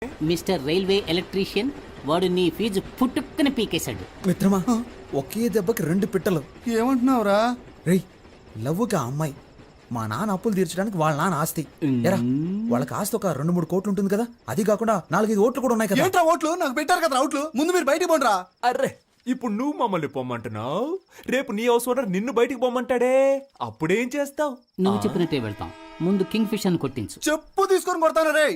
Mister railway electrician, వాడు నీ fee పుట్టుక్కని పీకేశాడు. మిత్రమా, ఒకే దెబ్బకి 2 పిట్టలు. ఏమంటున్నావురా? రేయ్, లవ్వుకి ఆ అమ్మాయి మా నాన్న అప్పులు తీర్చడానికి వాళ్ళ నాన్న ఆస్తి. ఎరా, వాళ్ళకి ఆస్తి ఒక 2-3 కోట్లు ఉంటుంది కదా, అది కాకుండా 4-5 ఓట్లు కూడా ఉన్నాయి కదా. ఏంట్రా ఓట్లు? నాకు పెట్టారు కదా అవుట్లు. ముందు మీరు బయటికి పోండ్రా. అర్రే, ఇప్పుడు నువ్వు మమ్మల్ని పొమ్మంటున్నావు, రేపు నీ హౌస్ ఓనర్ నిన్ను బయటికి పొమ్మంటాడే, అప్పుడేం చేస్తావు? నువ్వు చెప్పినట్టే వెళ్తాం. ముందు కింగ్ ఫిష్ అని కొట్టించు. చెప్పు తీసుకొని కొడతాను రే.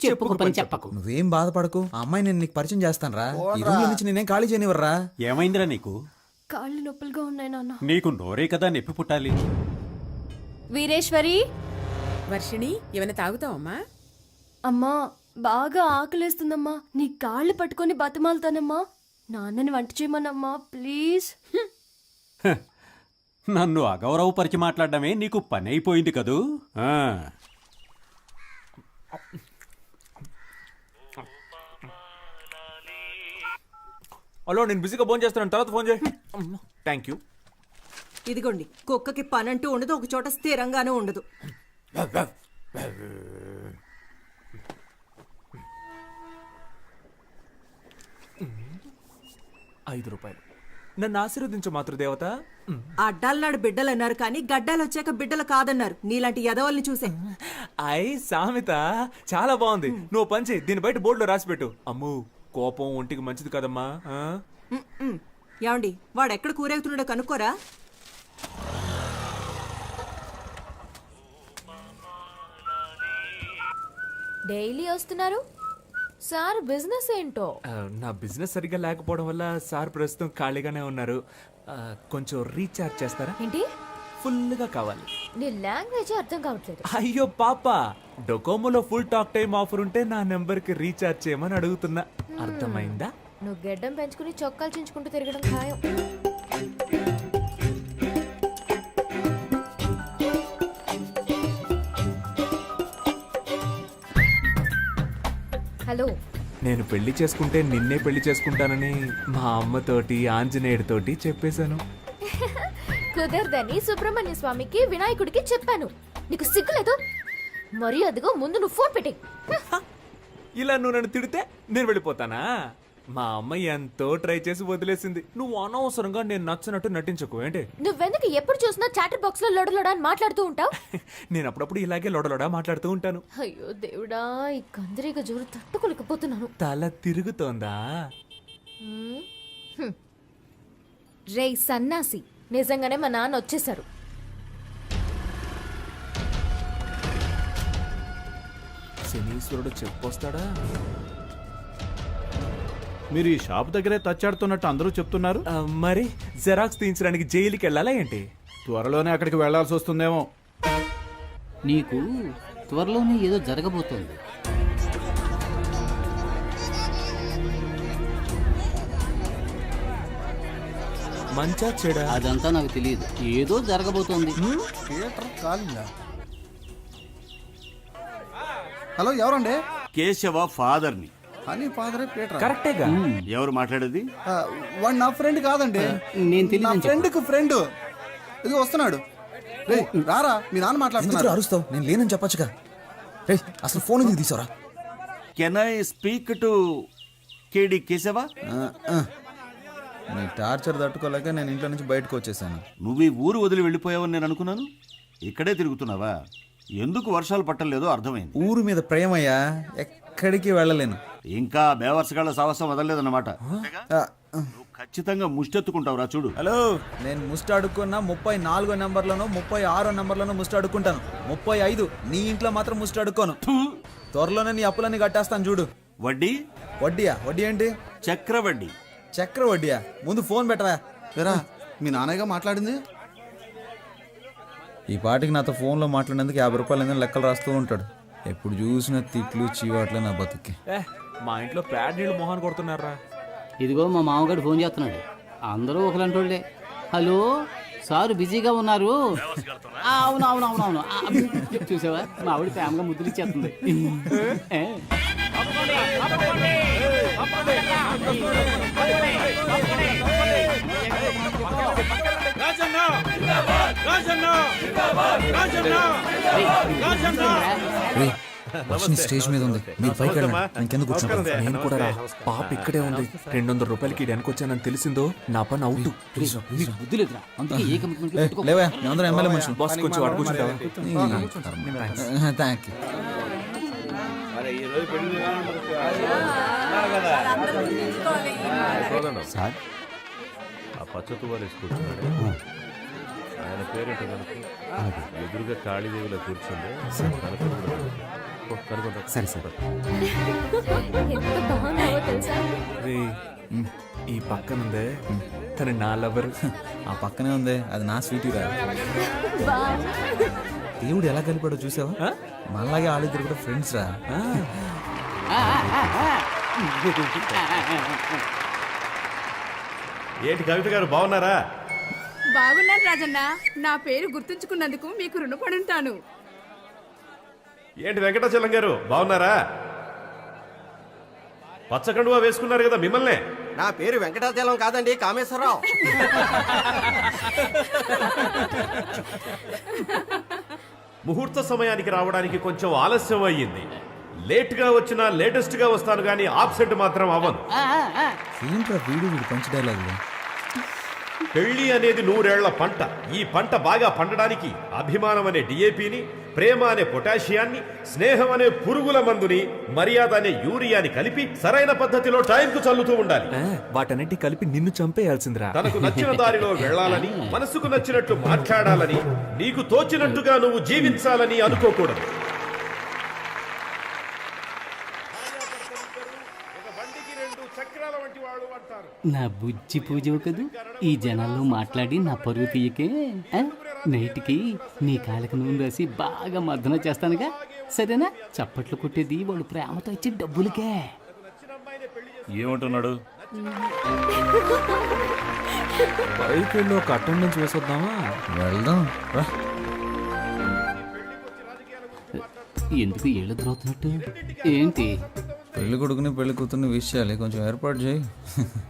చెప్పుకు పని చెప్పకు. నువ్వేం బాధపడకు, ఆ అమ్మాయి నేను నీకు పరిచయం చేస్తాను రా. ఈ రూమ్ నుంచి నేనేం ఖాళీ చేయనివర్రా. ఏమైందిరా నీకు? కాళ్ళు నొప్పులుగా ఉన్నాయి నాన్న. నీకు నోరే కదా నొప్పి పుట్టాలి. వీరేశ్వరి, వర్షిణి, ఏమైనా తాగుతావమ్మా? అమ్మా బాగా ఆకలేస్తుందమ్మా, నీ కాళ్ళు పట్టుకొని బతిమాలుతానమ్మా. నాన్నని వంట చేయమనమ్మా ప్లీజ్. నన్ను అగౌరవపరిచి మాట్లాడడమే నీకు పని అయిపోయింది కదూ. హలో, నేను బిజీగా ఫోన్ చేస్తాను, తర్వాత ఫోన్ చేయి. Thank you. ఇదిగోండి, కుక్కకి పనంటూ ఉండదు, ఒక చోట స్థిరంగానూ ఉండదు. ₹5. నన్ను ఆశీర్వదించు మాతృదేవత. అడ్డాలనాడు బిడ్డలు అన్నారు కానీ గడ్డాలు వచ్చాక బిడ్డలు కాదన్నారు. నీలాంటి యదవల్ని చూసే. సామెత చాలా బాగుంది. నువ్వు పంచి దీని బయట బోర్డులో రాసిపెట్టు. అమ్ము, కోపం ఒంటికి మంచిది కదమ్మా. ఏమండి, వాడు ఎక్కడ కూరేగుతున్నాడో కనుక్కోరా. డైలీ వస్తున్నారు సార్, బిజినెస్ ఏంటో? నా బిజినెస్ సరిగ్గా లేకపోవడం వల్ల సార్ ప్రస్తుతం ఖాళీగానే ఉన్నారు. కొంచెం రీఛార్జ్ చేస్తారా? ఏంటి? ఫుల్గా కావాలి. నీ లాంగ్వేజ్ అర్థం కావట్లేదు. అయ్యో పాప, డొకోమోలో ఫుల్ టాక్ టైం ఆఫర్ ఉంటే నా నెంబర్కి రీఛార్జ్ చేయమని అడుగుతున్నా. అర్థమైందా? నువ్వు గెడ్డం పెంచుకుని చొక్కాలు చించుకుంటూ తిరగడం ఖాయం. హలో, నేను పెళ్లి చేసుకుంటే నిన్నే పెళ్లి చేసుకుంటానని మా అమ్మతోటి ఆంజనేయుడితోటి చెప్పేశాను. కుదరదని సుబ్రహ్మణ్య స్వామికి వినాయకుడికి చెప్పాను. నీకు సిగ్గులేదు? మరి అదిగో ముందు నువ్వు ఫోన్ పెట్టి. ఇలా నువ్వు నన్ను తిడితే నేను వెళ్ళిపోతానా? మా అమ్మ ఎంతో ట్రై చేసి వదిలేసింది. నువ్వు అనవసరంగా నేను నచ్చినట్టు నటించకు. ఏంటి? నువ్వెందుకు ఎప్పుడు చూసినా చాటర్ బాక్స్ లో లొడలొడ అని మాట్లాడుతూ ఉంటావు? నేను అప్పుడప్పుడు ఇలాగే లొడలొడ మాట్లాడుతూ ఉంటాను. అయ్యో దేవుడా, ఈ కందిరీగ జోరు తట్టుకోలేకపోతున్నాను. తల తిరుగుతోందా? రే సన్నాసి, నిజంగానే మా నాన్న వచ్చేసారు. శనీశ్వరుడు చెప్పొస్తాడా? మీరు ఈ షాప్ దగ్గరే తచ్చాడుతున్నట్టు అందరూ చెప్తున్నారు. మరి జెరాక్స్ తీయించడానికి జైలుకి వెళ్ళాలా ఏంటి? త్వరలోనే అక్కడికి వెళ్లాల్సి వస్తుందేమో. నీకు త్వరలోనే ఏదో జరగబోతోంది. మంచా చెడా? అదంతా నాకు తెలియదు, ఏదో జరగబోతోంది. హలో, ఎవరండి? కేశవ ఫాదర్ని. అని ఫాదరే పీటర్. కరెక్టేగా. ఎవరు మాట్లాడేది? వాడు నా ఫ్రెండ్ కాదండి, నేను నా తెలియదు. ఫ్రెండ్కి ఫ్రెండ్. ఇది వస్తున్నాడు. రే రారా, మీ నాన్న ఎందుకు మాట్లాడుతున్నారు. అరుస్తావు? నేను లేనని చెప్పొచ్చుగా. రేయ్, అసలు ఫోన్ ఎందుకు తీసావురా? కెన్ ఐ స్పీక్ టు కేడి కేశవ? నీ టార్చర్ తట్టుకోలేక నేను ఇంట్లో నుంచి బయటకు వచ్చేసాను. నువ్వు ఈ ఊరు వదిలి వెళ్ళిపోయావని నేను అనుకున్నాను. ఇక్కడే తిరుగుతున్నావా? ఎందుకు వర్షాలు పట్టలేదో అర్థమైంది. ఊరు మీద ప్రేమయ్యా, ఎక్కడికి వెళ్ళలేను. ఇంకా బేవర్సగాళ్ళ సాహసం వదలలేదన్నమాట. నువ్వు ఖచ్చితంగా ముష్టెత్తుకుంటావురా చూడు. హలో, నేను ముస్ట్ అడుక్కున్నా 34 నెంబర్లను 36 నెంబర్లను ముస్ట్ అడుక్కుంటాను. 35 నీ ఇంట్లో మాత్రం ముస్ట్ అడుక్కోను. త్వరలోనే నీ అప్పులన్నీ కట్టేస్తాను చూడు. వడ్డీ? వడ్డీయా? వడ్డీ ఏంటి? చక్రవడ్డీ. చక్ర వడ్డీయా? ముందు ఫోన్ పెట్టవా. రా, మీ నాన్నగా మాట్లాడింది. ఈ పాటికి నాతో ఫోన్లో మాట్లాడేందుకు 50 రూపాయలు లెక్కలు రాస్తూ ఉంటాడు. ఎప్పుడు చూసిన తిట్లు చీవాట్లే నా బతుక్కి. మా ఇంట్లో ప్యాడ్ నీళ్ళు మొహాన్ని కొడుతున్నారా? ఇదిగో మా మామగారు ఫోన్ చేస్తున్నాడు. అందరూ ఒకలంటోళ్ళే. హలో సార్, బిజీగా ఉన్నారు? అవునవునవునవును. చూసావా, మా ఆవిడ ప్రేమగా ముద్దులు ఇచ్చేస్తుంది. వర్షిణి స్టేజ్ మీద ఉంది మీరు పైకి వెళ్ళండి నేను కింద కూర్చున్నాను నేను కూడా రా. పాప ఇక్కడే ఉంది. 200 రూపాయలకి వెనకొచ్చానని తెలిసిందో నా పని అవుట్. మీకు బుద్ధి లేదురా అందుకే ఏ కమిట్మెంట్ లేవా మేమందరం ఎమ్మెల్యే మనుషులు బాస్ కొంచెం అటు కూర్చుంటావా? థ్యాంక్ యూ సార్ ఆ పచ్చతు వారు వేసుకుంటున్నాడు ఆయన పేరేంటో కనుక ఎదురుగా కాళీదేవిలో కూర్చుంది కనుక సరే సార్ ఎంత బాగున్నావో తెలుసా? రే, ఈ పక్కనుందే తను నా లవర్. ఆ పక్కనే ఉంది అది నా స్వీటీ రా వావ్. దేవుడు ఎలా కలిపాడో చూసావా మనలాగే ఆడిద్దరు కూడా ఫ్రెండ్స్ రా ఏంటి కవిత గారు బాగున్నారా? బాగున్నాను రాజన్న. నా పేరు గుర్తుంచుకున్నందుకు మీకు రుణపడి ఉంటాను. ఏంటి వెంకటాచలం గారు బాగున్నారా? పచ్చకండువా వేసుకున్నారు కదా మిమ్మల్నే. నా పేరు వెంకటాచలం కాదండి, కామేశ్వరరావు. ముహూర్త సమయానికి రావడానికి కొంచెం ఆలస్యం అయ్యింది. లేట్గా వచ్చినా లేటెస్ట్గా వస్తాను కానీ ఆబ్సెంట్ మాత్రం అవ్వను. ఏంట్రా వీడు పంచ డైలాగులు పెళ్లి అనేది 100 ఏళ్ల పంట. ఈ పంట బాగా పండడానికి అభిమానం అనే డిఏపిని, ప్రేమ అనే పొటాషియాన్ని, స్నేహం అనే పురుగుల మందుని, మర్యాద అనే యూరియాని కలిపి సరైన పద్ధతిలో టైంకు చల్లుతూ ఉండాలి. వాటన్నిటి కలిపి నిన్ను చంపేయాల్సిందిరా. తనకు నచ్చిన దారిలో వెళ్ళాలని, మనసుకు నచ్చినట్లు మాట్లాడాలని, నీకు తోచినట్టుగా నువ్వు జీవించాలని అనుకోకూడదు. నా బుజ్జి పూజ కదూ ఈ జనాల్లో మాట్లాడి నా పరువు తీయకే. నైట్కి నీ కాళ్ళకి నూనె రాసి బాగా మర్దన చేస్తానుగా, సరేనా? చప్పట్లు కొట్టేది వాళ్ళు ప్రేమతో ఇచ్చే డబ్బులకే. ఏమంటున్నాడు? పైకి వెళ్ళి ఒక అటెండెన్స్ వేసొద్దామా? వెళ్దాం రా ఎందుకు ఏళ్ళు తిరుగుతున్నట్టు ఏంటి? పెళ్లి కొడుకుని పెళ్లి కూతుర్ని విష్ చేయాలి, కొంచెం ఏర్పాటు చేయి.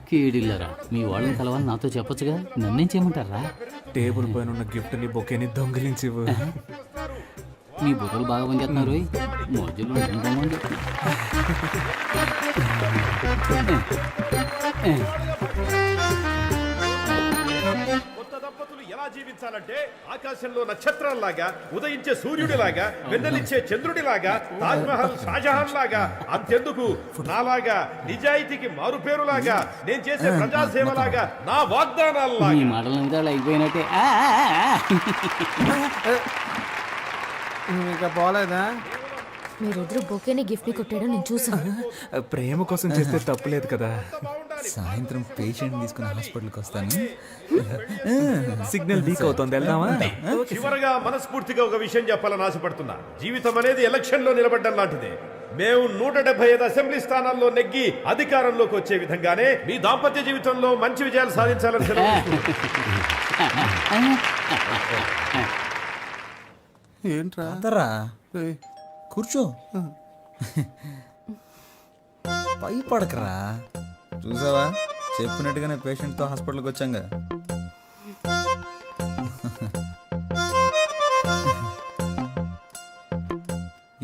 కేడిల్లరా మీ వాళ్ళని కలవాలి నాతో చెప్పొచ్చుగా, నన్నేం చేయమంటారా? టేబుల్ పైన ఉన్న గిఫ్ట్ ని బొకేని దొంగిలించివు. మీ బుర్రలు బాగా పనిచేస్తున్నారు. మోజులు ఉంటుందని కొత్త దంపతులు ఎలా జీవించాలంటే ఆకాశంలో నక్షత్రాల్లాగా, ఉదయించే సూర్యుడిలాగా, వెన్నెలిచ్చే చంద్రుడిలాగా, తాజ్ మహల్ షాజహాన్ లాగా, అంతెందుకు నాలాగా నిజాయితీకి మారుపేరులాగా, నేను చేసే ప్రజాసేవలాగా, నా వాగ్దానాల్లాగా. ఈ మాటల మీద అలా అయిపోయినట్టే. ఇంకా పోలేదా? మీరిద్దరు బొకేని గిఫ్ట్ ని కొట్టాడో నేను చూసాను. ప్రేమ కోసం చేస్తే తప్పులేదు కదా. సాయంత్రం పేషెంట్ తీసుకుని హాస్పిటల్కి వస్తాను. సిగ్నల్ వీక్ అవుతుంది, వెళ్దామా? చివరగా మనస్ఫూర్తిగా ఒక విషయం చెప్పాలని ఆశపడుతున్నా. జీవితం అనేది ఎలక్షన్ లో నిలబడ్డం లాంటిదే. మేము 175 అసెంబ్లీ స్థానాల్లో నెగ్గి అధికారంలోకి వచ్చే విధంగానే మీ దాంపత్య జీవితంలో మంచి విజయాలు సాధించాలని ఏంట్రా? అందరా కూర్చో, పై పడకరా. చూసావా, చెప్పినట్టుగానే పేషెంట్తో హాస్పిటల్కి వచ్చాంగా.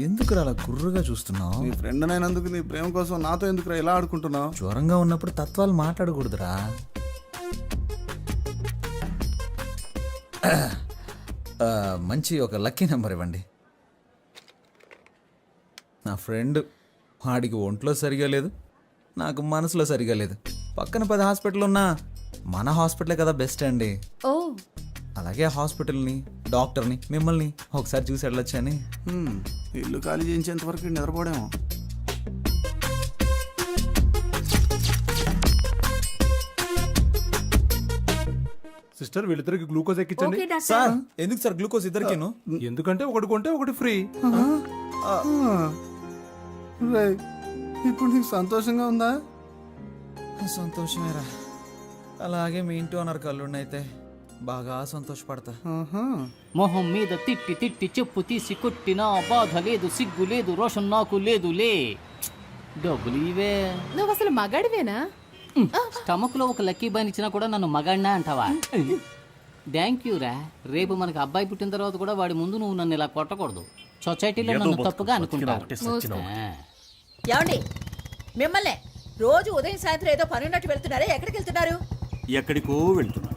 ఎందుకురా అలా గుర్రుగా చూస్తున్నావు? నీ ఫ్రెండ్ అయినందుకు నీ ప్రేమ కోసం నాతో ఎందుకురా ఇలా ఆడుకుంటున్నావు? జ్వరంగా ఉన్నప్పుడు తత్వాలు మాట్లాడకూడదురా. మంచి ఒక లక్కీ నెంబర్ ఇవ్వండి. నా ఫ్రెండ్, వాడికి ఒంట్లో సరిగా లేదు, నాకు మనసులో సరిగా లేదు. పక్కన 10 హాస్పిటల్ ఉన్నా మన హాస్పిటలే కదా బెస్ట్ అండి. ఓ, అలాగే హాస్పిటల్ని, డాక్టర్ని, మిమ్మల్ని ఒకసారి చూసి వెళ్ళొచ్చని. ఇల్లు ఖాళీ చేయించేంత వరకు నిద్రపోవడేమో. సిస్టర్ వీళ్ళిద్దరికి గ్లూకోజ్ ఎక్కించండి. Okay doctor. సార్ ఎందుకు సార్ గ్లూకోజ్ ఇద్దరికిను? ఎందుకంటే ఒకటి కొంటే ఒకటి ఫ్రీ. రేయ్, ఇప్పుడు నీకు సంతోషంగా ఉందా? సంతోషమేరా. అలాగే మీ ఇంటి ఓనర్ కళ్ళున్నైతే బాగా సంతోషపడతా. మొహం మీద తిట్టి తిట్టి చెప్పు తీసి కొట్టినా బాధ లేదు, సిగ్గు లేదు, రోషన్ నాకు లేదులే. డబ్బులు ఇవే. నువ్వు అసలు మగాడివేనా? స్టమక్ లో ఒక లక్కీ బాన్ ఇచ్చినా కూడా నన్ను మగాడినా అంటావా? థ్యాంక్ యూ రా. రేపు మనకి అబ్బాయి పుట్టిన తర్వాత కూడా వాడి ముందు నువ్వు నన్ను ఇలా కొట్టకూడదు. సొసైటీలో ఏదో నన్ను బతుకు, తప్పుగా బతికినా అనుకుంటారు ఒకటే సచ్చినా ఒకటే. ఏమండి మిమ్మల్ని రోజు ఉదయం సాయంత్రం ఏదో పని ఉన్నట్టు వెళ్తున్నారే, ఎక్కడికి వెళ్తున్నారు? ఎక్కడికో వెళ్తున్నా.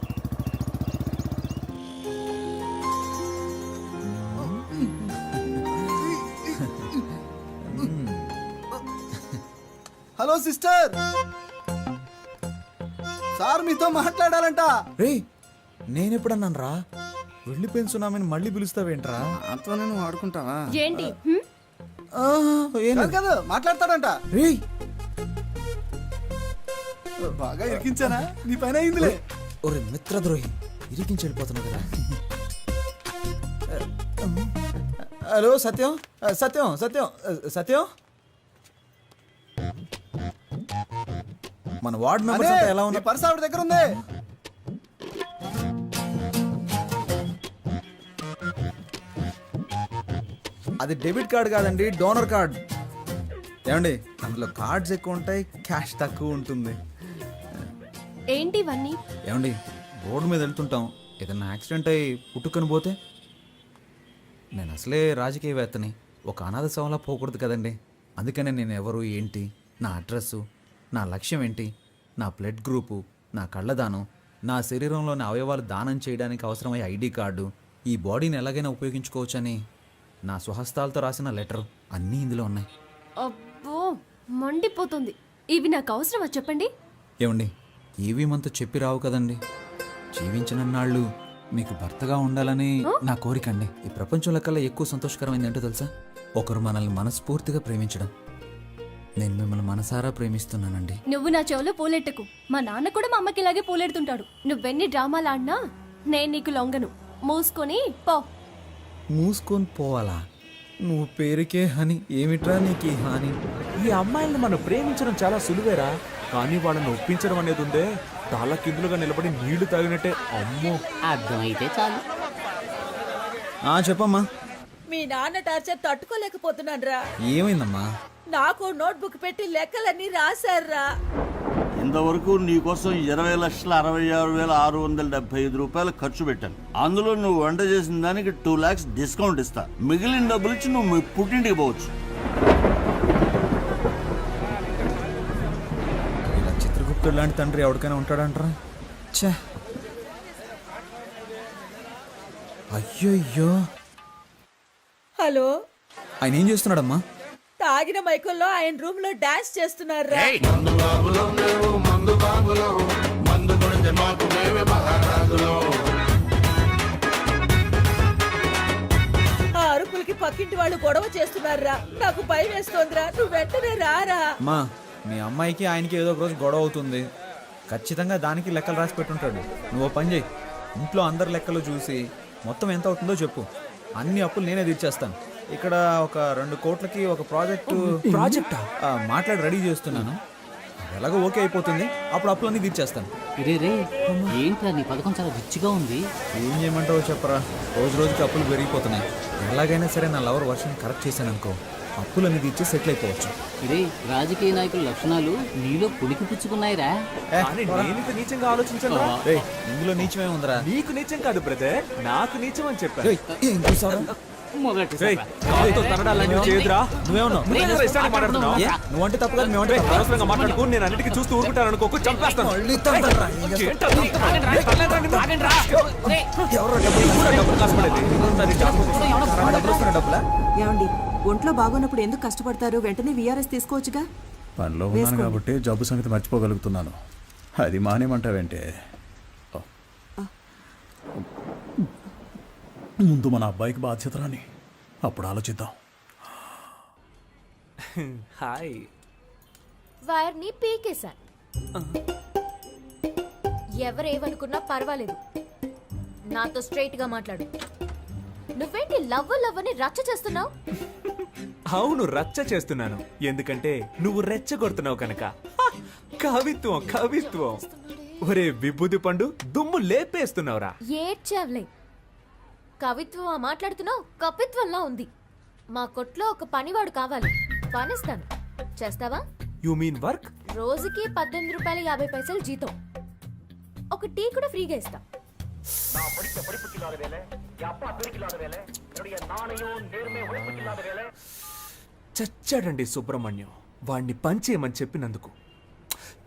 హలో సిస్టర్, సార్ మీతో మాట్లాడాలంట. రే నేనెప్పుడన్నాను రా వెళ్ళిపోయిన సునామీని మళ్ళీ పిలుస్తావేంట్రా? అంతా నేను ఆడుకుంటావా? ఏంటి కాదు కాదు, మాట్లాడతాడంట. రేయ్ బాగా ఇరికించానా? నీ పని అయిందిలే. ఒరే మిత్రద్రోహి, ఇరికించి వెళ్ళిపోతున్నావు కదా. హలో సత్యం, సత్యం సత్యం సత్యం, మన వార్డ్ మెంబర్స్ అంతా ఎలా నీ ఉన్నారు? పర్స్ ఆవిడ దగ్గర ఉంది. అది డెబిట్ కార్డ్ కాదండి, డోనర్ కార్డ్. ఏమండి అందులో కార్డ్స్ ఎక్కువ ఉంటాయి, క్యాష్ తక్కువ ఉంటుంది. ఏంటి ఇవన్నీ? ఏమండి రోడ్డు మీద వెళ్తుంటాం, ఏదైనా యాక్సిడెంట్ అయ్యి పుట్టుకొని పోతే? నేను అసలే రాజకీయవేత్తని, ఒక అనాథ శవంలా పోకూడదు కదండి. అందుకనే నేను ఎవరు ఏంటి, నా అడ్రస్సు, నా లక్ష్యం ఏంటి, నా బ్లడ్ గ్రూపు, నా కళ్ళదానం, నా శరీరంలోని అవయవాలు దానం చేయడానికి అవసరమయ్యే ఐడి కార్డు, ఈ బాడీని ఎలాగైనా ఉపయోగించుకోవచ్చని నా స్వహస్తాలతో రాసిన లెటర్ అన్నీ ఇందులో ఉన్నాయి. అబ్బో మండిపోతుంది. ఇవి నాకు అవసరమా చెప్పండి? ఏమండి ఏవి మనతో చెప్పి రావు కదండి. జీవించినన్నాళ్ళు మీకు భర్తగా ఉండాలని నా కోరిక అండి. ఈ ప్రపంచంలో కల్లా ఎక్కువ సంతోషకరమైంది ఏంటో తెలుసా? ఒకరు మనల్ని మనస్ఫూర్తిగా ప్రేమించడం. నేను మిమ్మల్ని మనసారా ప్రేమిస్తున్నానండి. నువ్వు నా చెవులో పూలెట్టకు. మా నాన్న కూడా మా అమ్మకి ఇలాగే పూలెడుతుంటాడు. నువ్వెన్ని డ్రామాలు ఆడినా నేను నీకు లొంగను. మూసుకొని పో. మూసుకొని పోవాలా? నువ్వు పేరుకే హని, ఏమిట్రా నీకు ఈ హాని? ఈ అమ్మాయిల్ని మనం ప్రేమించడం చాలా సులువేరా, కానీ వాళ్ళని ఒప్పించడం అనేది ఉందే, తల కిందులుగా నిలబడి నీళ్లు తాగినట్టే. అమ్మో. అర్థమైతే చాలు. చెప్పమ్మా. మీ నాన్న టార్చర్ తట్టుకోలేకపోతున్నాను రా. ఏమైందమ్మా? నాకు నోట్బుక్ పెట్టి లెక్కలన్నీ రాశారా. ఇంతవరకు నీకోసం 20,66,675 రూపాయలు ఖర్చు పెట్టాను. అందులో నువ్వు వంట చేసిన దానికి 2 lakhs డిస్కౌంట్ ఇస్తా. మిగిలిన డబ్బులు ఇచ్చి నువ్వు మీ పుట్టింటికి పోవచ్చు. ఇలా చిత్రగుప్తుడు లాంటి తండ్రి ఎవరికైనా ఉంటాడంటారా? ఛే, అయ్యో. హలో, ఆయన ఏం చేస్తున్నాడమ్మా? తాగిన మైకుల్లో ఆయన రూమ్ లో డాన్స్ చేస్తున్నారా. ఆ అరుపులకి పక్కింటి వాళ్ళు గొడవ చేస్తున్నారా. నాకు భయం వేస్తోందిరా. నువ్వు వెంటనే రారా. అమ్మా, మీ అమ్మాయికి ఆయనకి ఏదో ఒక రోజు గొడవ అవుతుంది. ఖచ్చితంగా దానికి లెక్కలు రాసి పెట్టుంటాడు. నువ్వు ఓ పని చేయి, ఇంట్లో అందరి లెక్కలు చూసి మొత్తం ఎంత అవుతుందో చెప్పు. అన్ని అప్పులు నేనే తీర్చేస్తాను. ఇక్కడ ఒక 2 కోట్లకి ఒక ప్రాజెక్ట్ మాట్లాడి రెడీ చేస్తున్నాను. ఎలాగో ఓకే అయిపోతుంది, అప్పుడు అప్పులన్నీ తీర్చేస్తాను. రే రే, ఏంట్రా నీ పథకం చాలా రిచ్గా ఉంది. ఏం చేయమంటావో చెప్పరా? రోజు రోజుకి అప్పులు పెరిగిపోతున్నాయి. ఎలాగైనా సరే నా లవర్ వర్షన్ కరెక్ట్ చేశాను అనుకో, అప్పులన్నీ తీర్చి సెటిల్ అయిపోవచ్చు. రే, రాజకీయ నాయకుల లక్షణాలు నీలో పులికి పుచ్చుకున్నాయిరా. కానీ నేను ఇంత నీచంగా ఆలోచించను. రేయ్, ఇందులో నీచమే ఉందిరా. నీకు నీచం కాదు బ్రదర్, నాకు నీచం అని చెప్పాను. రేయ్, ఏం చూసావరా? మొదటి రేయ్, కాలుతో తనడాలని చేయదురా. నువ్వేమన్నావు? నువ్వేంద్రా ఇష్టానికి మాట్లాడుతున్నావు? ఏ? నువ్వంటే తప్పు కాదు, మేమంటే రేయ్, తప్పా? అనవసరంగా మాట్లాడుకో. నేను అన్నిటికీ చూస్తూ ఊరుకుంటాను అనుకోకు, చంపేస్తాను. మళ్ళీ తండ్రా, ఏం చేస్తావు? ఏంటో ఎవరో డబ్బులు కాసుపడేది. డబ్బులు వస్తున్న డబ్బులా? ఏమండి ఒంట్లో బాగోనప్పుడు ఎందుకు కష్టపడతారు? వెంటనే విఆర్ఎస్ తీసుకోవచ్చుగా. పనిలో ఉన్నాను కాబట్టి జబ్బు సంగతి మర్చిపోగలుగుతున్నాను. అది మానేమంటావేంటే? ముందు మన అబ్బాయికి బాధ్యత రాని, అప్పుడు ఆలోచిద్దాం. హాయ్. వైర్ని పీకేశాను. ఎవరేమనుకున్నా పర్వాలేదు, నాతో స్ట్రైట్ గా మాట్లాడు. నువ్వేంటి లవ్ అని రచ్చ చేస్తున్నావు? అవును, రచ్చ చేస్తున్నాను. ఎందుకంటే నువ్వు రెచ్చగొడుతున్నావు కనుక. హ! కవిత్వం కవిత్వం. ఒరే విభూది పండు, దుమ్ము లేపేస్తున్నావురా. ఏడ్చావులే. కవిత్వం మాట్లాడుతున్నావు, కపిత్వంలా ఉంది. మా కొట్లో ఒక పనివాడు కావాలి, పనిస్తాను. చేస్తావా? You mean work? రోజుకి 18 రూపాయల 50 పైసలు జీతం. ఒక టీ కూడా ఫ్రీగా ఇస్తా. చచ్చాడండి సుబ్రహ్మణ్యం వాడిని పంచేయమని చెప్పినందుకు.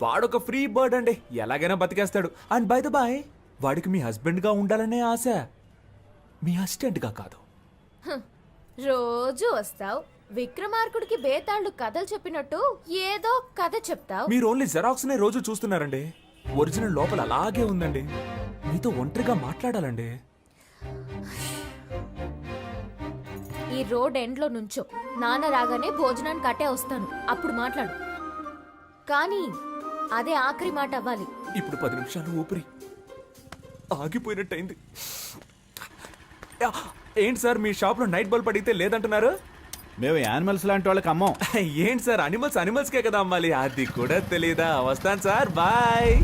వాడొక ఫ్రీ బర్డ్ అండి, ఎలాగైనా బతికేస్తాడు. అండ్ బై ద బాయ్, వాడికి మీ హస్బెండ్గా ఉండాలనే ఆశ, మీ అసిస్టెంట్గా కాదు. రోజు వస్తావు విక్రమార్కుడికి బేతాళుడు కథలు చెప్పినట్టు ఏదో కథ చెప్తావు. మీరు ఓన్లీ జెరాక్స్ నే రోజు చూస్తున్నారండి. ఒరిజినల్ లోపల అలాగే ఉందండి. మీతో ఒంటరిగా మాట్లాడాలండి. ఈ రోడ్ ఎండ్ లో నుంచో, నాన్న రాగానే భోజనానికి కట్టే వస్తాను, అప్పుడు మాట్లాడు. కానీ అదే ఆఖరి మాట అవ్వాలి. ఇప్పుడు 10 నిమిషాలు ఊపిరి ఆగిపోయినట్టయింది. యా, ఏంటి సార్ మీ షాప్ లో నైట్ బల్బ్ అడిగితే లేదంటున్నారు? మేము యానిమల్స్ లాంటి వాళ్ళకి అమ్మం. ఏంటి సార్ అనిమల్స్కే కదా అమ్మాలి, అది కూడా తెలియదా? వస్తాను సార్, బాయ్.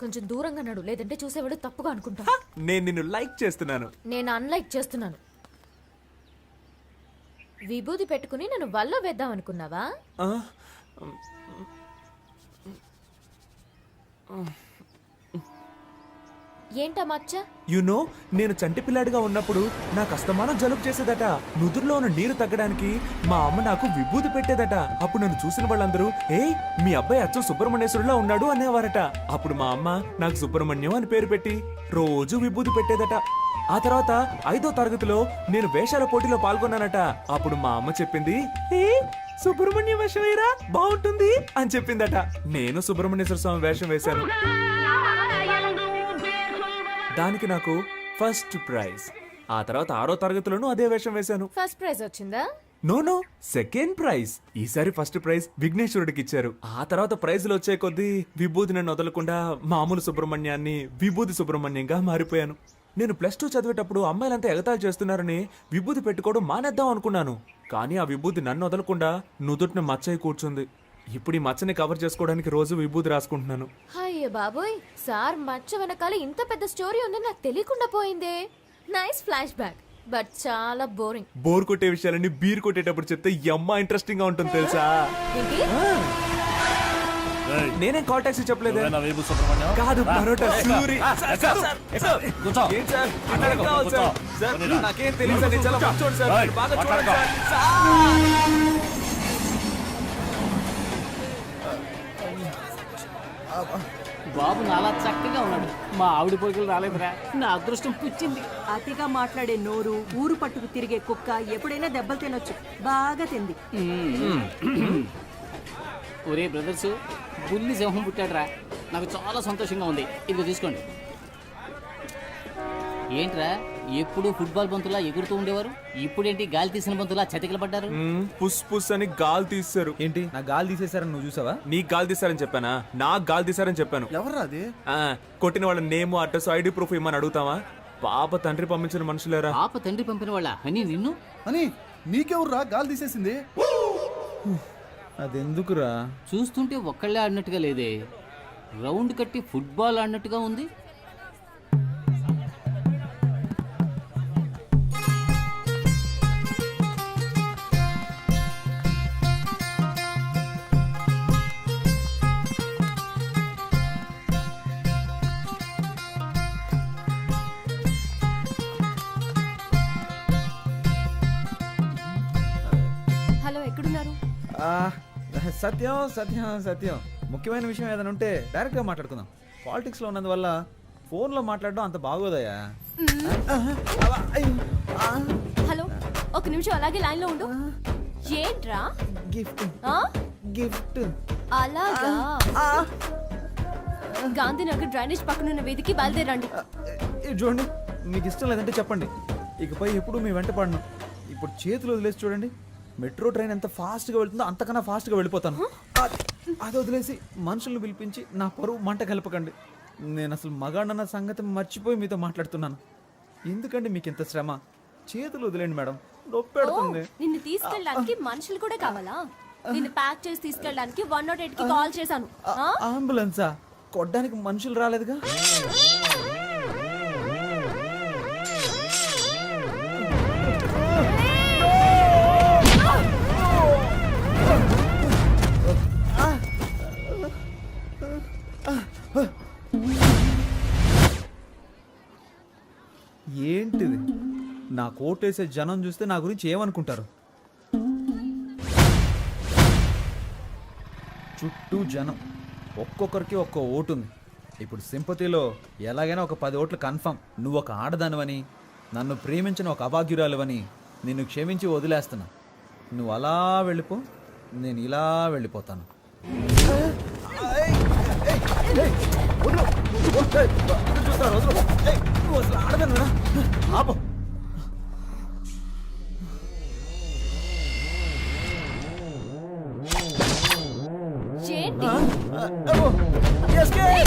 కొంచెం దూరంగా నడు, లేదంటే చూసేవాడు తప్పుగా అనుకుంటా. నేను నిన్ను లైక్ చేస్తున్నాను. నేను అన్లైక్ చేస్తున్నాను. విభూది పెట్టుకుని నన్ను వల్ల వేద్దాం అనుకున్నావా? ఆ? ఏంటా మచ్చ? యునో నేను చంటి పిల్లాడిగా ఉన్నప్పుడు నాకు అస్తమానం జలుబు చేసేదట. నుదురులో ఉన్న నీరు తగ్గడానికి మా అమ్మ నాకు విభూది పెట్టేదట. అప్పుడు నన్ను చూసిన వాళ్ళందరూ ఏయ్ మీ అబ్బాయి అచ్చం సుబ్రహ్మణ్యేశ్వరులా ఉన్నాడు అనేవారట. అప్పుడు మా అమ్మ నాకు సుబ్రహ్మణ్యం అని పేరు పెట్టి రోజు విభూది పెట్టేదట. ఆ తర్వాత 5వ తరగతిలో నేను వేషాల పోటీలో పాల్గొన్నానట. అప్పుడు మా అమ్మ చెప్పింది, ఏ సుబ్రహ్మణ్యం వేషం వేయరా బాగుంటుంది అని చెప్పిందట. నేను సుబ్రహ్మణ్యేశ్వర స్వామి వేషం వేశాను. దానికి నాకు ఫస్ట్ ప్రైజ్. ఆ తర్వాత 6వ తరగతిలోనూ అదే వేషం వేశాను. ఫస్ట్ ప్రైజ్ వచ్చిందా? No second prize. ఈసారి ఫస్ట్ ప్రైజ్ విఘ్నేశ్వరుడికి ఇచ్చారు. ఆ తర్వాత ప్రైజులు వచ్చే కొద్దీ విభూతిని వదలకుండా మామూలు సుబ్రహ్మణ్యాన్ని విభూతి సుబ్రహ్మణ్యంగా మారిపోయాను. నేను +2 చదివేటప్పుడు అమ్మాయిలంతా ఎగతాళి చేస్తున్నారని విభూతి పెట్టుకోవడం మానేద్దాం అనుకున్నాను. కానీ ఆ విభూతి నన్ను వదలకుండా నుదుటిని మచ్చయి కూర్చుంది. ఇప్పుడు ఈ మచ్చని కవర్ చేసుకోవడానికి రోజు విభూతి రాసుకుంటున్నాను. అయ్యో బాబోయ్, సార్ మచ్చ వెనకాల ఇంత పెద్ద స్టోరీ ఉందని నాకు తెలియకుండా పోయిందే. నైస్ ఫ్లాష్ బ్యాక్, బట్ చాలా బోరింగ్. బోర్ కొట్టే విషయాలన్నీ బీర్ కొట్టేటప్పుడు చెప్తే యమ్మ ఇంట్రెస్టింగ్ గా ఉంటుంది తెలుసా? నేనేం కాల్ టాక్సీ చెప్పలేదు. కాదు పరోటా సూరి. ఏంటి సార్? అక్కడికి కావాలి సార్. సార్, నాకేం తెలియదు సార్, నేను చాలా మంచోడు సార్. మీరు బాగా చూడండి సార్. బాబు నాలా చక్కగా ఉన్నాడు. మా ఆవిడ పోగులు రాలేదురా, నా అదృష్టం పుచ్చింది. అతిగా మాట్లాడే నోరు, ఊరు పట్టుకు తిరిగే కుక్క ఎప్పుడైనా దెబ్బలు తినొచ్చు. బాగా తింది. ఒరే బ్రదర్స్, బుల్లి సింహం పుట్టాడురా, నాకు చాలా సంతోషంగా ఉంది. ఇదిగో తీసుకోండి. ఏంట్రా ఎప్పుడు ఫుట్బాల్ బంతులా ఎగురుతూ ఉండేవారు, ఇప్పుడేంటి గాలి తీసిన బంతులా చతికిల పడ్డారు? పుస్ పుస్ అని గాలి తీస్తారు. ఏంటి నా గాలి తీసేశారని నువ్వు చూసావా? నీకు గాలి తీసారని చెప్పానా? నాకు గాలి తీసారని చెప్పాను. ఎవర్రా అది? కొట్టిన వాళ్ళ నేమ్, అడ్రస్, ఐడి ప్రూఫ్ ఇమ్మని అడుగుతావా? పాప తండ్రి పంపించిన మనుషులేరా. పాప తండ్రి పంపిన వాళ్ళ అని నిన్ను అని నీకెవర్రా గాలి తీసేసింది? అదెందుకురా? చూస్తుంటే ఒక్కళ్ళే ఆడినట్టుగా లేదే, రౌండ్ కట్టి ఫుట్బాల్ ఆడినట్టుగా ఉంది. హలో, ఎక్కడున్నారు? సత్యం సత్యం సత్యం ముఖ్యమైన విషయం ఏదైనా ఉంటే డైరెక్ట్గా మాట్లాడుకుందాం. పాలిటిక్స్లో ఉన్నందువల్ల ఫోన్లో మాట్లాడడం అంత బాగోదయ్యా. హలో, ఒక నిమిషం అలాగే లైన్ లో ఉండు. ఏంట్రా? గిఫ్ట్ ఆ? గిఫ్ట్. అలాగా? గాంధీనగర్ డ్రైనేజ్ పక్కనున్న వీధికి బయలుదేరండి. ఇది చూడండి, మీకు ఇష్టం లేదంటే చెప్పండి, ఇకపై ఎప్పుడు మీ వెంట పడను. ఇప్పుడు చేతులు వదిలేసి చూడండి, మెట్రో ట్రైన్ ఎంత ఫాస్ట్గా వెళ్తుందో అంతకన్నా ఫాస్ట్గా వెళ్ళిపోతాను. అది వదిలేసి మనుషులను పిలిపించి నా పరువు మంట కలపకండి. నేను అసలు మగాడన్న సంగతి మర్చిపోయి మీతో మాట్లాడుతున్నాను. ఎందుకండి మీకు ఇంత శ్రమ? చేతులు వదిలేండి మేడం, నొప్పి పెడుతుంది. నిన్ను తీసుకెళ్ళడానికి మనుషులు కూడా కావాలా? నిన్ను ప్యాక్ చేసి తీసుకెళ్ళడానికి 108 కి కాల్ చేశాను. అంబులెన్సా? కొట్టడానికి మనుషులు రాలేదుగా. ఏంటిది? నా కోటేసే జనం చూస్తే నా గురించి ఏమనుకుంటారు? చుట్టూ జనం, ఒక్కొక్కరికి ఒక్కో ఓటు ఉంది. ఇప్పుడు సింపతిలో ఎలాగైనా ఒక 10 ఓట్లు కన్ఫర్మ్. నువ్వు ఒక ఆడదానివని, నన్ను ప్రేమించిన ఒక అభాగ్యురాలువని నిన్ను క్షమించి వదిలేస్తున్నా. నువ్వు అలా వెళ్ళిపో, నేను ఇలా వెళ్ళిపోతాను. ఏంటి? ఏయ్!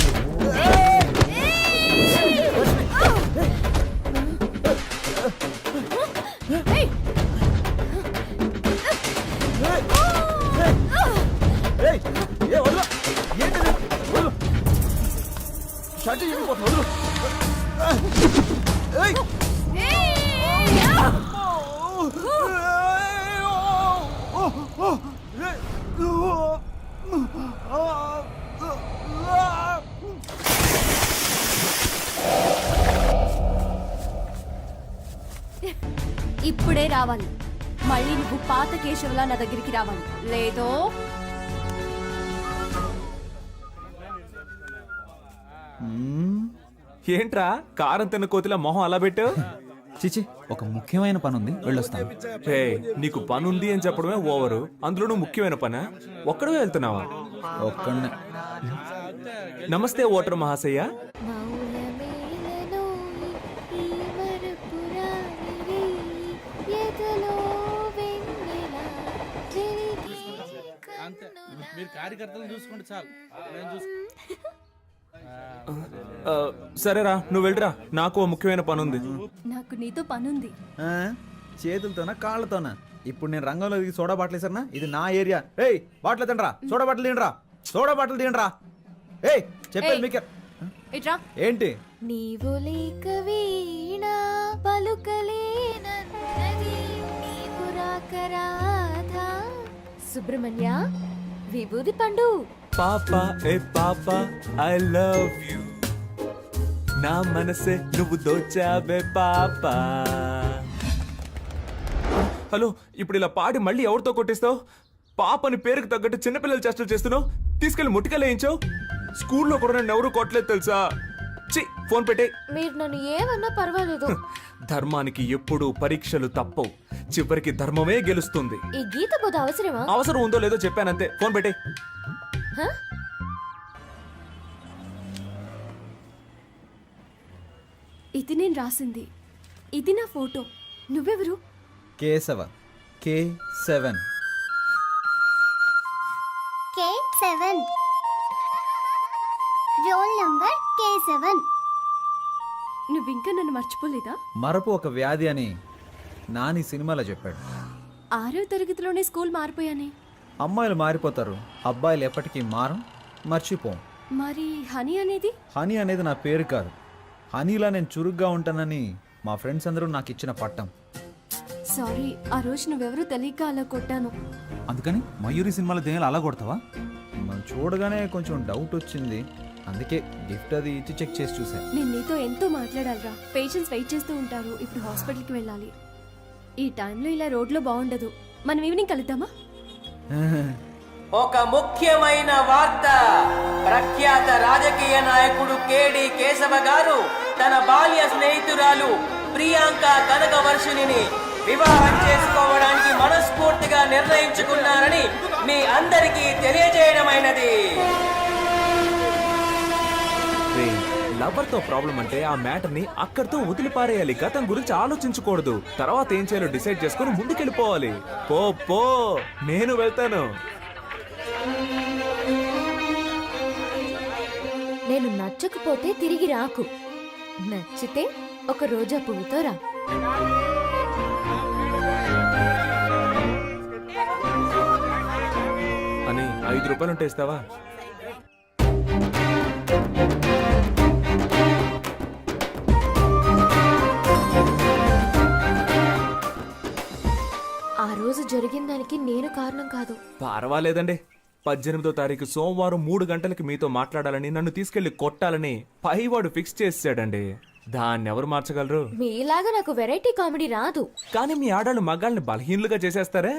ఇప్పుడే రావాలి. మళ్ళీ నువ్వు పాత కేశవలా నా దగ్గరికి రావాలి, లేదో ఏంట్రా కారం తిన్న కోతిలా మొహం అలా పెట్టు? చిచి, ఒక ముఖ్యమైన పని ఉంది, వెళ్ళొస్తాను. రే, నీకు పని ఉంది అని చెప్పడమే ఓవరు, అందులోనూ ముఖ్యమైన పనా? ఒక్కడే వెళ్తున్నావా? ఒక్కడనే. నమస్తే ఓటర్ మహాశయ్య. సరేరా, నువ్వు వెళ్ళరా, నాకు ఓ ముఖ్యమైన పని ఉంది. నాకు నీతో పనుంది. చేతులతోనా కాళ్ళతోనా? ఇప్పుడు నేను రంగంలో దిగి సోడా బాటిల్ వేసారా? ఇది నా ఏరియా. ఏయ్, బాటిల్ తినరా, సోడా బాటిల్ తినరా, సోడా బాటిల్ తినరా. ఏయ్, చెప్పేది మీకే. ఇట్రా. ఏంటి? నీవు లేక వీణ పలుకలేనన్నది, నీవు రాక రాధా. సుబ్రహ్మణ్య, విభూది పండు. పాపా ఏ పాపా, ఐ లవ్ యు. నా మనసే నువ్వు దోచావే పాపా. హలో, ఇప్పుడు ఇలా పాడి మళ్ళీ ఎవరితో కొట్టిస్తావు? పాపని పేరుకు తగ్గట్టు చిన్నపిల్లలు చేష్టలు చేస్తున్నావు. తీసుకెళ్లి ముట్టికలేయించావు. స్కూల్లో కూడా నన్ను ఎవరు కొట్టలేదు తెలుసా? చి, ఫోన్ పెట్టే. మీరు నన్ను ఏమన్నా పర్వాలేదు. ధర్మానికి ఎప్పుడూ పరీక్షలు తప్పవు, చివరికి ధర్మమే గెలుస్తుంది. ఈ గీత బోధ అవసరమా? అవసరం ఉందో లేదో చెప్పానంతే, ఫోన్ పెట్టే. హ? ఇది నేను రాసింది, ఇది నా ఫోటో. నువ్వెవరు? Keshava, K7. K7. Roll number K7. నువ్వింకా నన్ను మర్చిపోలేదా? మరపు ఒక వ్యాధి అని నాని సినిమాలో చెప్పాడు. 6వ తరగతిలోనే స్కూల్ మారిపోయానే. అమ్మాయిలు మారిపోతారు, అబ్బాయిలు ఎప్పటికీ మారం, మర్చిపోం. మరి హనీ అనేది? హనీ అనేది నా పేరు కాదు. హనీలా నేను చురుగ్గా ఉంటానని మా ఫ్రెండ్స్ అందరూ నాకు ఇచ్చిన పట్టం. సారీ, ఆ రోజు నువ్వెవరో తెలియక అలా కొట్టాను. అందుకని మయూరి సినిమాలో దేనిలో అలా కొడతావా? మనం చూడగానే కొంచెం డౌట్ వచ్చింది, అందుకే గిఫ్ట్ అది ఇచ్చి చెక్ చేసి చూసా. నేను నీతో ఎంతో మాట్లాడాలిరా. పేషెంట్స్ వెయిట్ చేస్తూ ఉంటారు. ఇప్పుడు హాస్పిటల్కి వెళ్ళాలి. ఈ టైంలో ఇలా రోడ్లో బాగుండదు. మనం ఈవినింగ్ కలుద్దామా? ఒక ముఖ్యమైన వార్త. ప్రఖ్యాత రాజకీయ నాయకుడు కేడి కేశవ గారు తన బాల్య స్నేహితురాలు ప్రియాంక కనకవర్షిణిని వివాహం చేసుకోవడానికి మనస్ఫూర్తిగా నిర్ణయించుకున్నారని మీ అందరికీ తెలియజేయడమైనది. లవర్తో ప్రాబ్లం అంటే ఆ మ్యాటర్ ని అక్కడితో వదిలిపారేయాలి. గతం గురించి ఆలోచించకూడదు. తర్వాత ఏం చేయాలో డిసైడ్ చేసుకుని ముందుకెళ్ళిపోవాలి. పో పో, నేను వెళ్తాను. నేను నచ్చకపోతే తిరిగి రాకు, నచ్చితే ఒక రోజా పువ్వుతో రా. అని 5 రూపాయలు ఉంటే ఇస్తావా? ఆ రోజు జరిగిన దానికి నేను కారణం కాదు. పర్వాలేదండి. 18వ తారీఖు సోమవారం 3 గంటలకి మీతో మాట్లాడాలని, నన్ను తీసుకెళ్లి కొట్టాలని పైవాడు ఫిక్స్ చేసాడండి. దాన్ని ఎవరు మార్చగలరు? మీలాగా నాకు వెరైటీ కామెడీ రాదు. కానీ మీ ఆడాళ్ళు మగాళ్ళని బలహీనులుగా చేసేస్తారే.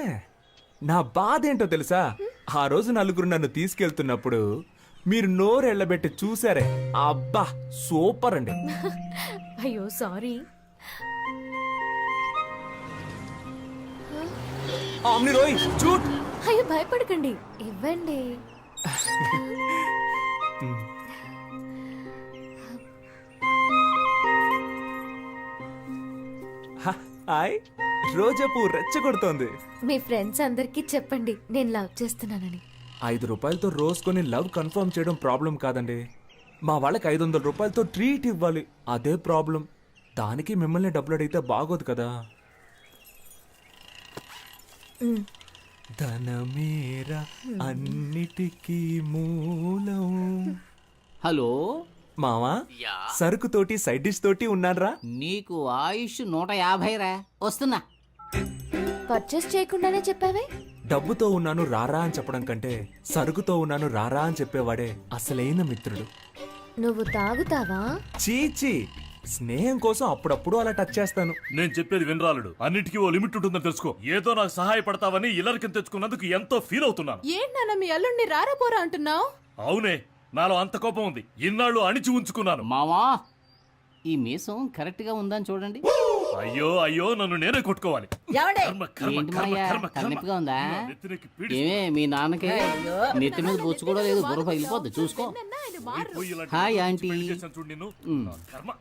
నా బాధ ఏంటో తెలుసా? ఆ రోజు నలుగురు నన్ను తీసుకెళ్తున్నప్పుడు మీరు నోరు ఎళ్ళబెట్టి చూసారే, అబ్బా సూపర్ అండి. అయ్యో సారీ. ఆమ్ని రోయ్ చూట్. అయ్యో భయపడకండి, ఇవ్వండి. హాయ్, రోజా పువ్వు రెచ్చగొడుతోంది. మీ ఫ్రెండ్స్ అందరికీ చెప్పండి నేను లవ్ చేస్తున్నానని. 5 రూపాయలతో రోజు కొని లవ్ కన్ఫర్మ్ చేయడం ప్రాబ్లం కాదండి. మా వాళ్ళకి 500 రూపాయలతో ట్రీట్ ఇవ్వాలి, అదే ప్రాబ్లం. దానికి మిమ్మల్ని డబ్బులు అడిగితే బాగోదు కదా. ధనమేరా అన్నిటికీ మూలం. హలో మావా, సరుకు తోటి సైడ్ డిష్ తోటి ఉన్నారా? నీకు ఆయుష్ 150 రా. వస్తున్నా. పర్చేస్ చేయకుండానే చెప్పావే. డబ్బుతో ఉన్నాను రారా అని చెప్పడం కంటే సరుకుతో ఉన్నాను రారా అని చెప్పేవాడే అసలైన మిత్రుడు. నువ్వు తాగుతావా? చీచి, స్నేహం కోసం అప్పుడప్పుడు అలా టచ్ చేస్తాను. నేను చెప్పేది వినరాలుడు, అన్నిటికీ ఓ లిమిట్ ఉంటుందని తెలుసుకో. ఏదో నాకు సహాయపడతావని ఇల్లరికం తెచ్చుకున్నందుకు ఎంతో ఫీల్ అవుతున్నాను. ఏంటన్నా మీ అల్లుడిని రారపోరా అంటున్నావు? అవునే, నాలో అంత కోపం ఉంది. ఇన్నాళ్ళు అణిచి ఉంచుకున్నాను. మావా, ఈ మీసం కరెక్ట్ గా ఉందని చూడండి. అయ్యో అయ్యో, నన్ను నేనే కొట్టుకోవాలి. ఎవడే? కర్మ, కర్మ, ఏంటి కర్మ, మాయా, కర్మ, కర్మ. తలనొప్పిగా ఉందా? నెత్తినెక్కి పీడిస్తు- ఏమే మీ నాన్నకి నెత్తి మీద బొచ్చు కూడా లేదు, బుర్ర పగిలిపోద్ది చూసుకో. పోయి ఇలాంటి హాయ్ ఆంటీ. పెళ్లి చేశాను చూడు నిన్ను. నా కర్మ.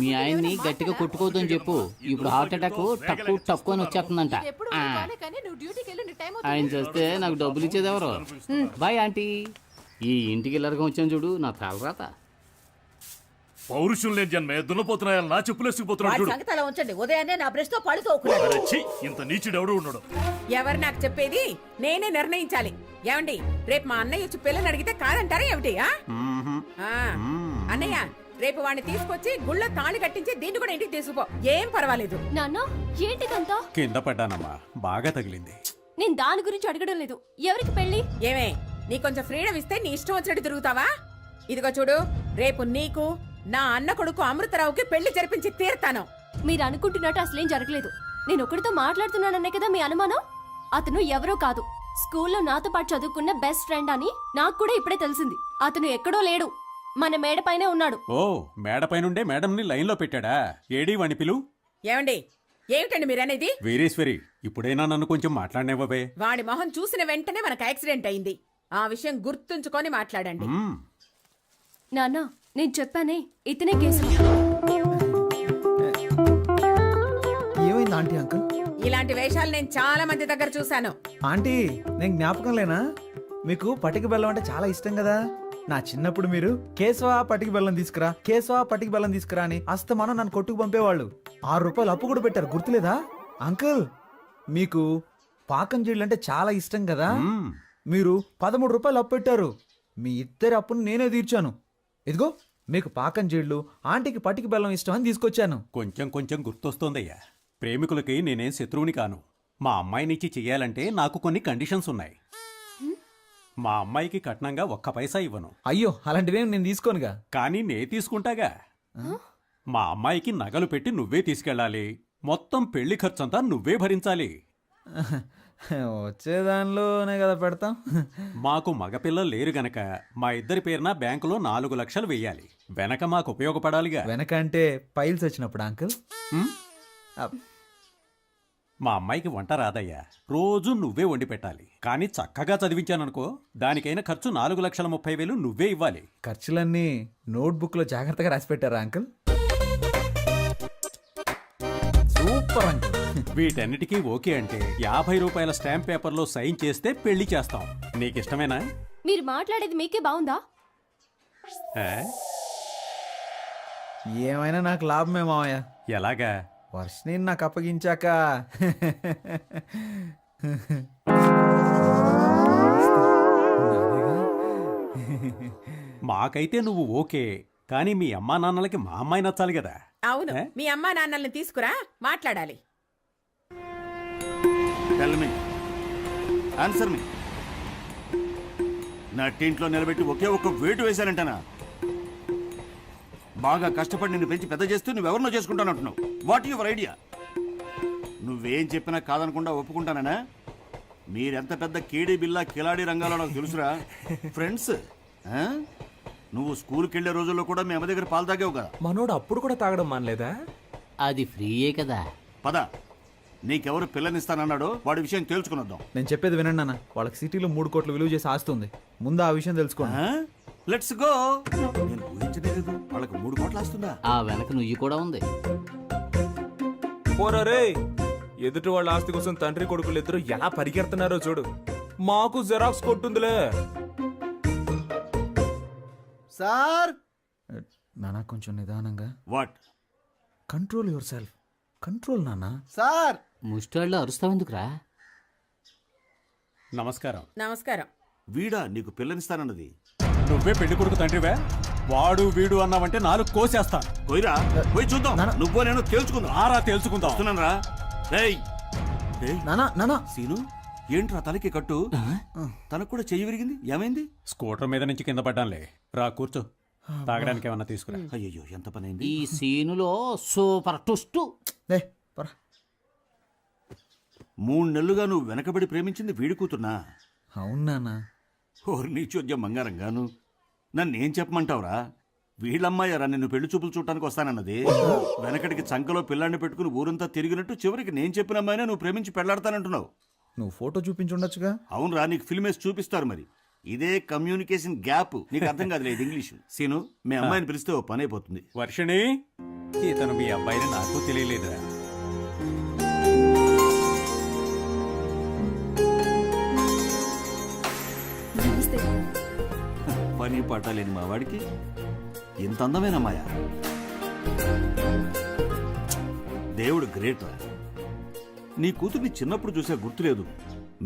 మీ ఆయన్ని గట్టిగా కొట్టుకోవద్దని చెప్పు. ఇప్పుడు హార్ట్ అటాక్ టక్కు టక్కు అని వచ్చేస్తుందంట. ఆయన చేస్తే నాకు డబ్బులు ఇచ్చేది ఎవరు? బాయ్ ఆంటీ. ఈ ఇంటికి ఇల్లరకం వచ్చాను చూడు, నా తలరాత. పౌరుషం లేని జన్మే దున్నపోతున్నాయని నా చెప్పులేసుకుపోతున్నాడు చూడు. సంగతి అలా ఉంచండి, ఉదయాన్నే నా బ్రష్ తో పళ్ళు తోకున్నాడు. అరే ఛీ, ఇంత నీచుడు ఎవడు ఉన్నాడు? ఎవరు నాకు చెప్పేది? నేనే నిర్ణయించాలి. ఏమండి, రేపు మా అన్నయ్య వచ్చి పిల్లని అడిగితే కాదంటారా ఏమిటి? అన్నయ్య, రేపు వాడిని తీసుకొచ్చి గుళ్ళో తాళి కట్టించి దీన్ని కూడా ఇంటికి తీసుకుపో, ఏం పర్వాలేదు. నాన్న ఏంటిదంతా? కింద పడ్డానమ్మా, బాగా తగిలింది. నేను దాని గురించి అడగడం లేదు. ఎవరికి పెళ్లి? ఏమే, నీ కొంచెం ఫ్రీడమ్ ఇస్తే నీ ఇష్టం వచ్చినట్టు తిరుగుతావా? ఇదిగో చూడు, రేపు నీకు నా అన్న కొడుకు అమృతరావుకి పెళ్లి జరిపించి తీరుతాను. మీరు అనుకుంటున్నట్టు అసలేం జరగలేదు. నేను ఒకరితో మాట్లాడుతున్నానన్నే కదా మీ అనుమానం. అతను ఎవరో కాదు, స్కూల్లో నాతో పాటు చదువుకున్న బెస్ట్ ఫ్రెండ్ అని నాకు కూడా ఇప్పుడే తెలిసింది. అతను ఎక్కడో లేడు, మన మేడపైనే ఉన్నాడు. ఓ, మేడపైనుండే మేడంని లైన్లో పెట్టాడా? ఏడీ వాణ్ణి పిలు. ఏమండి, ఏమిటండి మీరనేది? వీరేశ్వరి, ఇప్పుడైనా నన్ను కొంచెం మాట్లాడనివ్వవే. వాడి మొహం చూసిన వెంటనే మనకు యాక్సిడెంట్ అయింది. ఆ విషయం గుర్తుంచుకొని మాట్లాడండి. నాన్న, నేను చెప్పానే, ఇతనే కేసు. ఏమైంది ఆంటీ అంకుల్? ఇలాంటి వేషాలు నేను చాలా మంది దగ్గర చూశాను. ఆంటీ, నేను జ్ఞాపకం లేనా? మీకు పటిక బెల్లం అంటే చాలా ఇష్టం కదా. నా చిన్నప్పుడు మీరు కేశవా పటిక బెల్లం తీసుకురా, కేశవా పటిక బెల్లం తీసుకురా అని అస్తమానం నన్ను కొట్టుకు పంపేవాళ్ళు. 6 రూపాయలు అప్పు కూడా పెట్టారు, గుర్తులేదా? అంకుల్, మీకు పాకం జీళ్ళు అంటే చాలా ఇష్టం కదా. మీరు 13 రూపాయలు అప్పు పెట్టారు. మీ ఇద్దరి అప్పును నేనే తీర్చాను. ఇదిగో మీకు పాకం జీళ్ళు, ఆంటీకి పటిక బెల్లం ఇష్టం అని తీసుకొచ్చాను. కొంచెం కొంచెం గుర్తొస్తోందయ్యా. ప్రేమికులకి నేనేం శత్రువుని కాను. మా అమ్మాయినిచ్చి చెయ్యాలంటే నాకు కొన్ని కండిషన్స్ ఉన్నాయి. మా అమ్మాయికి కట్నంగా 1 పైసా ఇవ్వను. అయ్యో, అలాంటివేం నేను తీసుకోనుగా. కానీ నే తీసుకుంటాగా. మా అమ్మాయికి నగలు పెట్టి నువ్వే తీసుకెళ్ళాలి. మొత్తం పెళ్లి ఖర్చంతా నువ్వే భరించాలి. వచ్చేదానిలోనే కదా పెడతాం. మాకు మగపిల్లలు లేరు గనక మా ఇద్దరి పేరున బ్యాంకులో 4 లక్షలు వెయ్యాలి. వెనక మాకు ఉపయోగపడాలిగా. వెనక అంటే పైల్స్ వచ్చినప్పుడు అంకుల్. మా అమ్మాయికి వంట రాదయ్యా. రోజు నువ్వే వండి పెట్టాలి. కానీ చక్కగా చదివించాననుకో, దానికైన ఖర్చు 4,30,000 నువ్వే ఇవ్వాలి. ఖర్చులన్నీ నోట్బుక్ లో జాగ్రత్తగా రాసి పెట్టారా అంకుల్? Super uncle. వీటన్నిటికీ ఓకే అంటే 50 రూపాయల స్టాంప్ పేపర్లో సైన్ చేస్తే పెళ్లి చేస్తాం. నీకిష్టమేనా? మీరు మాట్లాడేది మీకే బాగుందా? ఏమైనా నాకు లాభమే మావయ్య. ఎలాగా? వర్షని నాకు అప్పగించాక మాకైతే నువ్వు ఓకే, కానీ మీ అమ్మా నాన్నలకి మా అమ్మాయి నచ్చాలి కదా. అవును, మీ అమ్మా నాన్నల్ని తీసుకురా, మాట్లాడాలి. Tell me. Answer me. నా టీంట్లో నిలబెట్టి ఒకే ఒక్క వేటు వేశానంటనా? బాగా కష్టపడి నిన్ను పెంచి పెద్ద చేస్తూ నువ్వెవరినో చేసుకుంటానంటున్నావు. What your idea? నువ్వేం చెప్పినా కాదనకుండా ఒప్పుకుంటానా? మీరెంత పెద్ద కేడీ బిల్లా కిలాడీ రంగాలో నాకు తెలుసురా. ఫ్రెండ్స్, నువ్వు స్కూల్కి వెళ్ళే రోజుల్లో కూడా మీ అమ్మ దగ్గర పాలు తాగావు కదా. మనోడు అప్పుడు కూడా తాగడం మానలేదా? అది ఫ్రీయే కదా. పద, నీకెవరు పిల్లనిస్తానన్నాడో వాడి విషయం తేల్చుకునొద్దాం. నేను చెప్పేది వినండి నాన్న, వాళ్ళకి సిటీలో 3 కోట్లు విలువ చేసి ఆస్తుంది. ముందు ఆ విషయం తెలుసుకోండి. Let's go. నేను ఊహించలేదు వాళ్ళకి 3 కోట్లు వస్తుందా. ఆ వెనక నుయ్యి కూడా ఉంది. పోరా రే, ఎదుటి వాళ్ళ ఆస్తి కోసం తండ్రి కొడుకులు ఇద్దరు ఎలా పరిగెడుతున్నారో చూడు. మాకు జెరాక్స్ కొట్టుందిలే. సార్ నాన్న కొంచెం నిదానంగా. What? Control your self. Control నాన్న. సార్ ముష్టాళ్ళు అరుస్తావెందుకురా? నమస్కారం. నమస్కారం. వీడా నీకు పిల్లనిస్తానన్నది? నువ్వే పెళ్లి కొడుకు తండ్రివే. వాడు వీడు అన్నావంటే 4 కోసేస్తాను. పోయిరా, పోయి చూద్దాం. నువ్వో నేను తేల్చుకుందాం. ఆరా తేల్చుకుందాం. వస్తున్నాను రా. రేయ్ నానా నానా సీను, ఏంట్రా తలకి కట్టు? తనకు కూడా చెయ్యి విరిగింది, ఏమైంది? స్కూటర్ మీద నుంచి కింద పడ్డానులే. రా కూర్చో, తాగడానికి ఏమన్నా తీసుకురా. అయ్యో ఎంత పని అయింది. ఈ సీనులో సూపర్ ట్విస్ట్. 3 నెలలుగా నువ్వు వెనకబడి ప్రేమించింది వీడి కూతున్నా? అవును నాన్న. ఓరి నీచోద్యం బంగారంగాను. నన్నేం చెప్పమంటావురా? వీళ్ళమ్మాయారా నిన్ను పెళ్లి చూపులు చూడటానికి వస్తానన్నది. వెనకటికి చంకలో పిల్లాన్ని పెట్టుకుని ఊరంతా తిరిగినట్టు చివరికి నేను చెప్పిన అమ్మాయినే నువ్వు ప్రేమించి పెళ్లాడతానంటున్నావు. నువ్వు ఫోటో చూపించుండొచ్చుగా. అవునరా, నీకు ఫిల్మ్ వేసి చూపిస్తారు. మరి ఇదే కమ్యూనికేషన్ గ్యాప్. నీకు అర్థం కాదు లేదు ఇంగ్లీషు. సీను, మీ అమ్మాయిని పిలిస్తే ఓ పని అయిపోతుంది. వర్షిణి, ఇతను మీ అబ్బాయిని నాకు తెలియలేదురా. పని పట్టాలేని మా వాడికి ఇంత అందమైన అమ్మాయా? దేవుడు గ్రేట్ రా. నీ కూతుర్ని చిన్నప్పుడు చూసే గుర్తులేదు.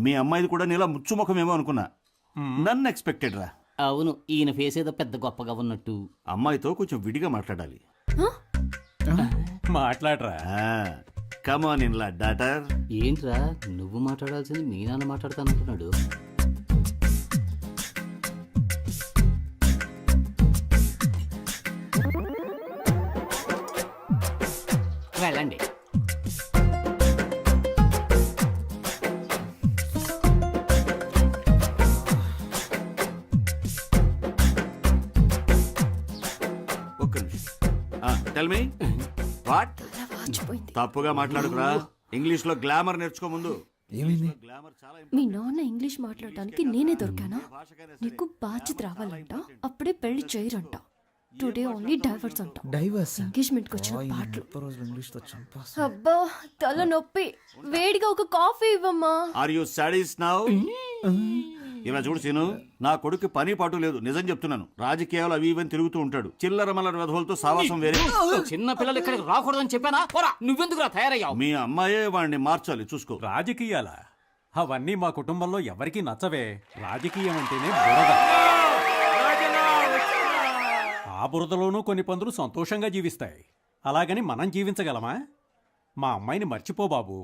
మీ అమ్మాయిది కూడా నీలా ముచ్చుముఖమేమో అనుకున్నా. నన్ను ఎక్స్పెక్టెడ్ రా. అవును, ఈయన ఫేస్ ఏదో పెద్ద గొప్పగా ఉన్నట్టు. అమ్మాయితో కొంచెం విడిగా మాట్లాడాలి. మాట్లాడరా. కమాన్ ఇన్ లా డాటర్. ఏంట్రా నువ్వు మాట్లాడాల్సింది మీ నాన్న మాట్లాడతానంటున్నాడు. వెళ్ళండి. ఒక్క నిమిషం. Tell me what? తప్పుగా మాట్లాడుకురా. ఇంగ్లీష్ లో గ్లామర్ నేర్చుకో ముందు. ఏమైంది? గ్లామర్ చాలా మీ నాన్న ఇంగ్లీష్ మాట్లాడడానికి నేనే దొరికానా? నీకు బాధ్యత రావాలంట, అప్పుడే పెళ్లి చేయరంట. టుడే ఓన్లీ డైవర్స్ అంట. డైవర్స్? ఎంగేజ్మెంట్ కి వచ్చిన పాటలు. ఇంగ్లీష్ తో చంపేస్తా. అబ్బా తల నొప్పి. వేడిగా ఒక కాఫీ ఇవ్వమ్మా. Are you sadist now? ఇలా చూడు సీను, నా కొడుకు పని పాటు లేదు. నిజం చెప్తున్నాను. రాజకీయాలు అవి ఇవని తిరుగుతూ ఉంటాడు. చిల్లర మల్లర వెధవులతో సావాసం వేరే. చిన్న పిల్లలు ఇక్కడికి రాకూడదని చెప్పానా? పోరా, నువ్వెందుకురా తయారయ్యావు? మీ అమ్మాయే వాడిని మార్చాలి, చూసుకో. రాజకీయాలా? అవన్నీ మా కుటుంబంలో ఎవరికీ నచ్చవే. రాజకీయం అంటేనే బురద. ఆ బురదలోనూ కొన్ని పందులు సంతోషంగా జీవిస్తాయి. అలాగని మనం జీవించగలమా? మా అమ్మాయిని మర్చిపో బాబు.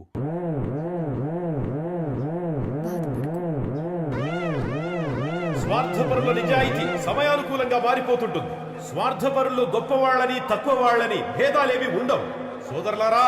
స్వార్థపరుల నిజాయితీ సమయానుకూలంగా మారిపోతుంటుంది. స్వార్థపరులు గొప్పవాళ్ళని తక్కువ వాళ్ళని భేదాలేవి ఉండవు. సోదరులారా,